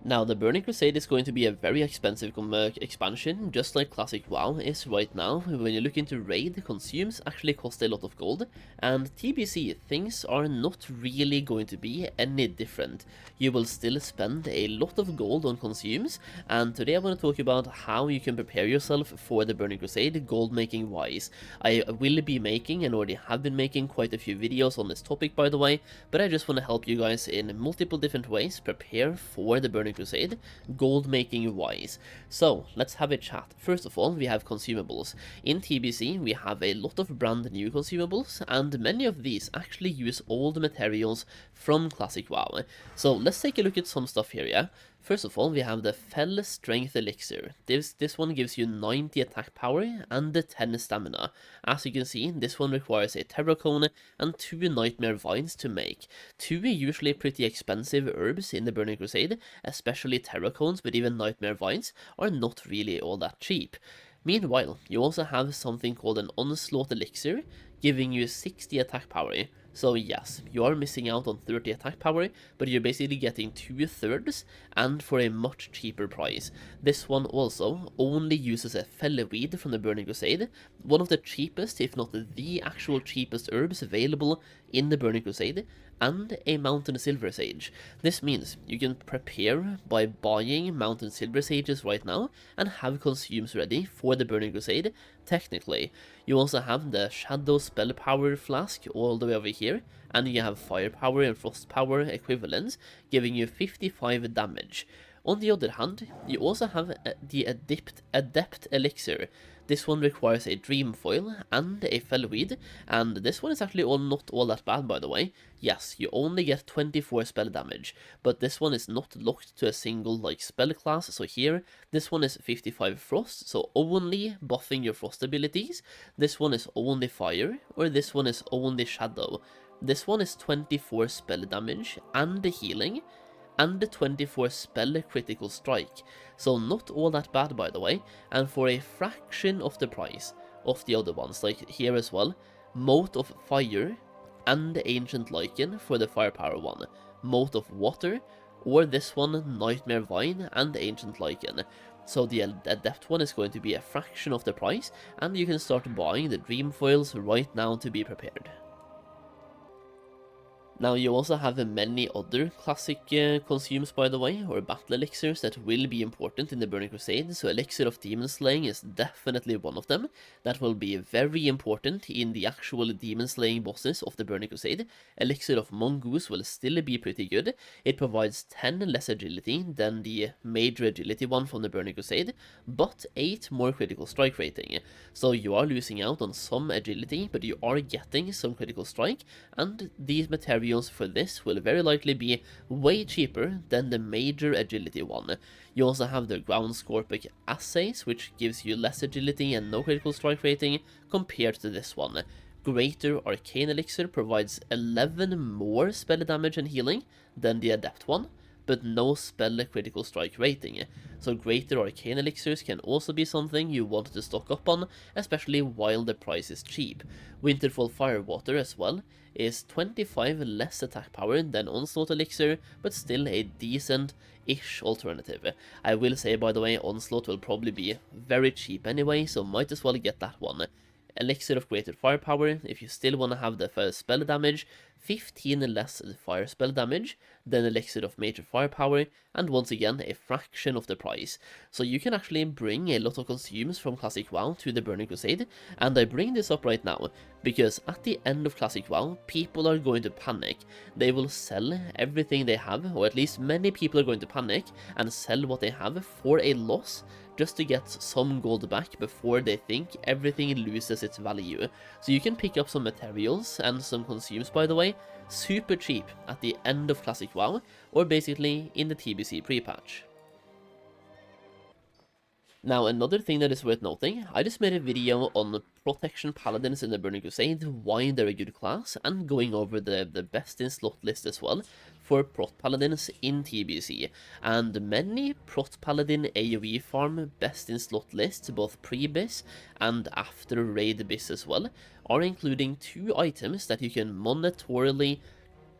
Now, the Burning Crusade is going to be a very expensive expansion, just like Classic WoW is right now. When you look into Raid, consumes actually cost a lot of gold, and TBC, things are not really going to be any different. You will still spend a lot of gold on consumes, and today I want to talk about how you can prepare yourself for the Burning Crusade gold making wise. I will be making, and already have been making, quite a few videos on this topic by the way, but I just want to help you guys in multiple different ways prepare for the Burning Crusade, gold making wise. So let's have a chat. First of all, we have consumables. In TBC, we have a lot of brand new consumables, and many of these actually use old materials from Classic WoW. So let's take a look at some stuff here, yeah? First of all, we have the Fell Strength Elixir. This one gives you 90 attack power and 10 stamina. As you can see, this one requires a Terror Cone and 2 Nightmare Vines to make. 2 usually pretty expensive herbs in the Burning Crusade, especially Terror Cones, but even Nightmare Vines are not really all that cheap. Meanwhile, you also have something called an Onslaught Elixir, giving you 60 attack power. So yes, you are missing out on 30 attack power, but you're basically getting 2/3 and for a much cheaper price. This one also only uses a Fellweed from the Burning Crusade, one of the cheapest, if not the actual cheapest herbs available in the Burning Crusade, and a Mountain Silver Sage. This means you can prepare by buying Mountain Silver Sages right now and have consumes ready for the Burning Crusade, technically. You also have the Shadow Spell Power Flask all the way over here, and you have Firepower and Frost Power equivalents, giving you 55 damage. On the other hand, you also have the Adept Elixir. This one requires a Dream Foil and a Fellweed, and this one is actually not all that bad by the way. Yes, you only get 24 spell damage, but this one is not locked to a single spell class, so here, this one is 55 Frost, so only buffing your Frost abilities. This one is only Fire, or this one is only Shadow. This one is 24 spell damage and healing, and the 24 spell critical strike, so not all that bad by the way, and for a fraction of the price of the other ones, like here as well, Mote of Fire and Ancient Lichen for the Firepower one, Mote of Water, or this one, Nightmare Vine and Ancient Lichen. So the Adept one is going to be a fraction of the price, and you can start buying the Dream Foils right now to be prepared. Now you also have many other classic consumes by the way, or battle elixirs that will be important in the Burning Crusade, so Elixir of Demon Slaying is definitely one of them. That will be very important in the actual demon slaying bosses of the Burning Crusade. Elixir of Mongoose will still be pretty good. It provides 10 less agility than the major agility one from the Burning Crusade, but 8 more critical strike rating. So you are losing out on some agility, but you are getting some critical strike, and these materials for this will very likely be way cheaper than the major agility one. You also have the Ground Scorpic Assays, which gives you less agility and no critical strike rating compared to this one. Greater Arcane Elixir provides 11 more spell damage and healing than the Adept one, but no spell critical strike rating. So greater arcane elixirs can also be something you want to stock up on, especially while the price is cheap. Winterfall Firewater as well is 25 less attack power than Onslaught Elixir, but still a decent-ish alternative. I will say, by the way, Onslaught will probably be very cheap anyway, so might as well get that one. Elixir of Greater Firepower, if you still want to have the first spell damage, 15 less fire spell damage than Elixir of Major Firepower, and once again a fraction of the price. So you can actually bring a lot of consumes from Classic WoW to the Burning Crusade, and I bring this up right now, because at the end of Classic WoW, people are going to panic. They will sell everything they have, or at least many people are going to panic and sell what they have for a loss, just to get some gold back before they think everything loses its value. So you can pick up some materials and some consumes, by the way, super cheap at the end of Classic WoW, or basically in the TBC Prepatch. Now, another thing that is worth noting, I just made a video on Protection Paladins in the Burning Crusade, why they're a good class, and going over the best in slot list as well for Prot Paladins in TBC. And many Prot Paladin AoE farm best in slot lists, both pre-bis and after raid bis as well, are including 2 items that you can monetarily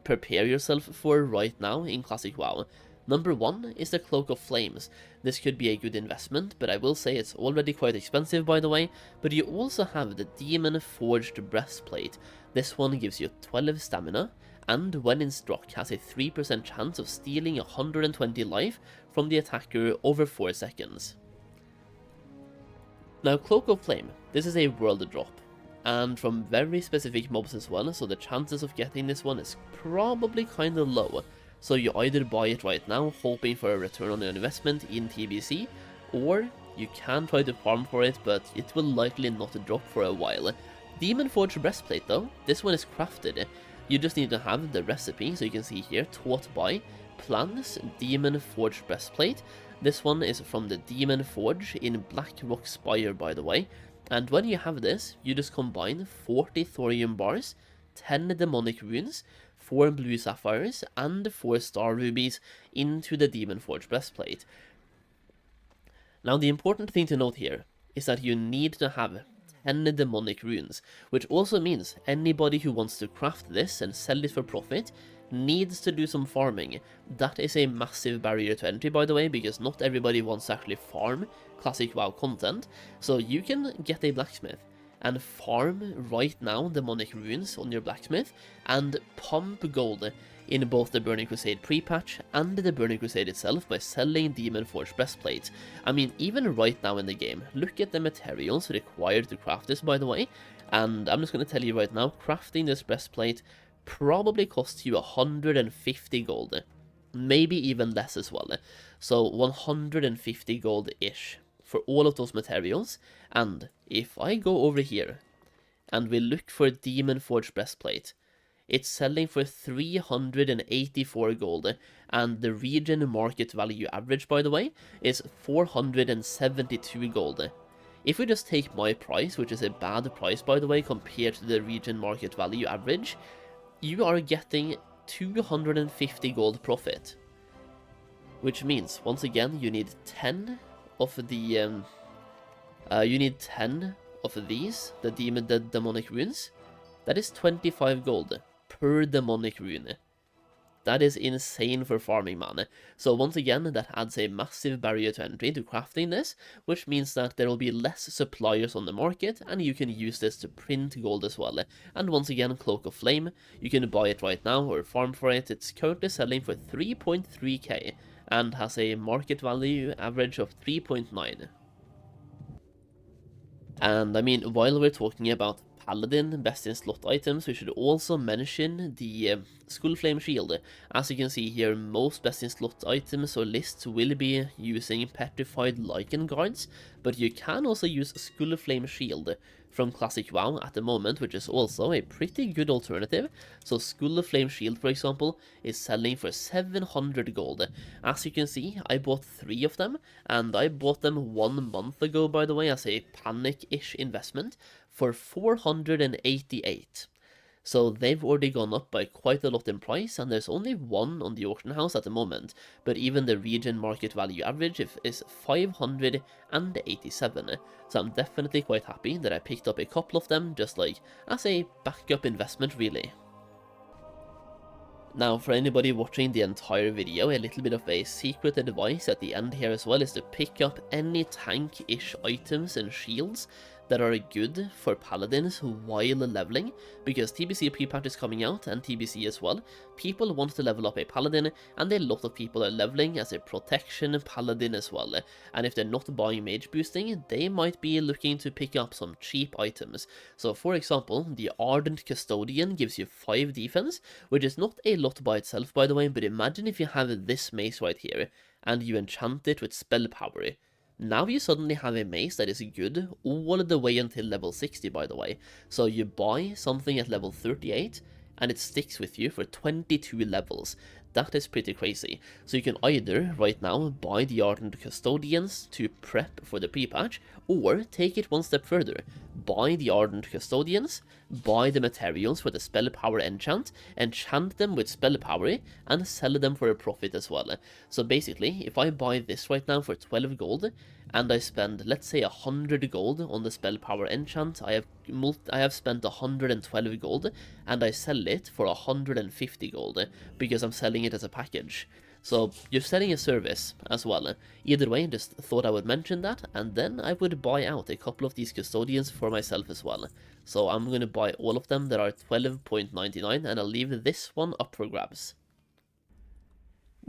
prepare yourself for right now in Classic WoW. Number 1 is the Cloak of Flames. This could be a good investment, but I will say it's already quite expensive by the way. But you also have the Demon Forged Breastplate. This one gives you 12 stamina, and when in struck has a 3% chance of stealing 120 life from the attacker over 4 seconds. Now Cloak of Flame, this is a world drop, and from very specific mobs as well, so the chances of getting this one is probably kinda low. So you either buy it right now, hoping for a return on your investment in TBC, or you can try to farm for it, but it will likely not drop for a while. Demon Forged Breastplate though, this one is crafted. You just need to have the recipe, so you can see here, taught by Plans Demon Forged Breastplate. This one is from the Demon Forge in Black Rock Spire by the way. And when you have this, you just combine 40 thorium bars, 10 demonic runes, 4 blue sapphires, and 4 star rubies into the Demon Forge Breastplate. Now the important thing to note here is that you need to have 10 demonic runes, which also means anybody who wants to craft this and sell it for profit needs to do some farming. That is a massive barrier to entry by the way, because not everybody wants to actually farm Classic WoW content. So you can get a blacksmith and farm right now demonic runes on your blacksmith and pump gold in both the Burning Crusade Prepatch and the Burning Crusade itself by selling Demon Forged Breastplates. I mean, even right now in the game, look at the materials required to craft this by the way, and I'm just going to tell you right now, crafting this breastplate probably costs you 150 gold, maybe even less as well, so 150 gold-ish for all of those materials. And if I go over here and we look for Demon Forged Breastplate, it's selling for 384 gold, and the region market value average by the way is 472 gold. If we just take my price, which is a bad price by the way compared to the region market value average, you are getting 250 gold profit, which means once again you need 10 of the the demonic runes. That is 25 gold per demonic rune. That is insane for farming, man. So once again, that adds a massive barrier to entry to crafting this, which means that there will be less suppliers on the market, and you can use this to print gold as well. And once again, Cloak of Flame, you can buy it right now or farm for it. It's currently selling for 3.3k and has a market value average of 3.9. And I mean, while we're talking about Paladin best in slot items, we should also mention the Skull Flame Shield. As you can see here, most best in slot items or lists will be using Petrified Lichen Guards, but you can also use Skull Flame Shield from Classic WoW at the moment, which is also a pretty good alternative. So Skull Flame Shield, for example, is selling for 700 gold. As you can see, I bought 3 of them, and I bought them 1 month ago, by the way, as a panic-ish investment for 488. So they've already gone up by quite a lot in price, and there's only 1 on the auction house at the moment, but even the region market value average is 587, so I'm definitely quite happy that I picked up a couple of them, just like as a backup investment really. Now, for anybody watching the entire video, a little bit of a secret advice at the end here as well is to pick up any tank-ish items and shields that are good for paladins while leveling, because TBC Prepatch is coming out and TBC as well. People want to level up a paladin, and a lot of people are leveling as a protection paladin as well, and if they're not buying mage boosting, they might be looking to pick up some cheap items. So for example, the Ardent Custodian gives you 5 defense, which is not a lot by itself by the way, but imagine if you have this mace right here, and you enchant it with spell power. Now you suddenly have a mace that is good all the way until level 60 by the way. So you buy something at level 38 and it sticks with you for 22 levels. That is pretty crazy. So you can either right now buy the Ardent Custodians to prep for the pre-patch, or take it one step further. Buy the Ardent Custodians, buy the materials for the spell power enchant them with spell power, and sell them for a profit as well. So basically, if I buy this right now for 12 gold, and I spend, let's say, 100 gold on the spell power enchant, I have spent 112 gold, and I sell it for 150 gold, because I'm selling it as a package. So you're selling a service as well. Either way, just thought I would mention that, and then I would buy out a couple of these custodians for myself as well. So I'm going to buy all of them that are 12.99, and I'll leave this one up for grabs.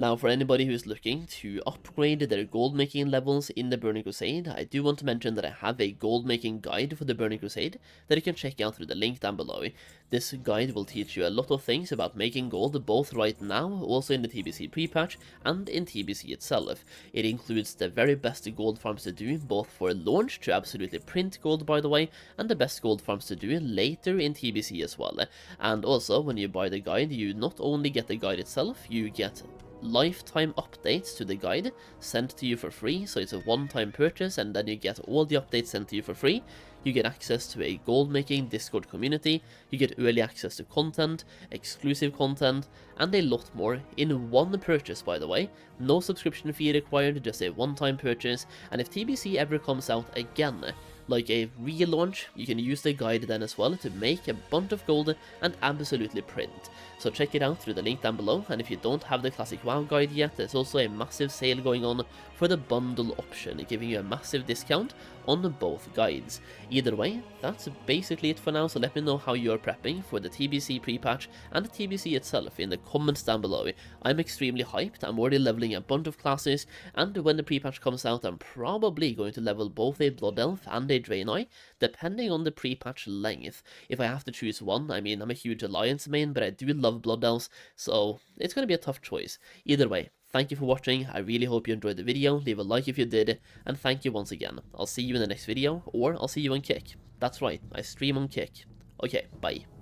Now, for anybody who's looking to upgrade their gold making levels in the Burning Crusade, I do want to mention that I have a gold making guide for the Burning Crusade that you can check out through the link down below. This guide will teach you a lot of things about making gold, both right now, also in the TBC Prepatch, and in TBC itself. It includes the very best gold farms to do, both for launch to absolutely print gold, by the way, and the best gold farms to do later in TBC as well. And also, when you buy the guide, you not only get the guide itself, you get lifetime updates to the guide sent to you for free, so it's a one-time purchase and then you get all the updates sent to you for free. You get access to a gold making Discord community, you get early access to content, exclusive content, and a lot more in one purchase, by the way. No subscription fee required, just a one-time purchase, and if TBC ever comes out again, like a relaunch, you can use the guide then as well to make a bunch of gold and absolutely print. So check it out through the link down below, and if you don't have the Classic WoW guide yet, there's also a massive sale going on for the bundle option, giving you a massive discount on both guides. Either way, that's basically it for now, so let me know how you're prepping for the TBC pre-patch and the TBC itself in the comments down below. I'm extremely hyped, I'm already leveling a bunch of classes, and when the pre-patch comes out, I'm probably going to level both a Blood Elf and a Draenei, depending on the pre-patch length. If I have to choose one, I mean, I'm a huge Alliance main, but I do love Blood Elves, so it's going to be a tough choice. Either way, thank you for watching, I really hope you enjoyed the video, leave a like if you did, and thank you once again. I'll see you in the next video, or I'll see you on Kick. That's right, I stream on Kick. Okay, bye.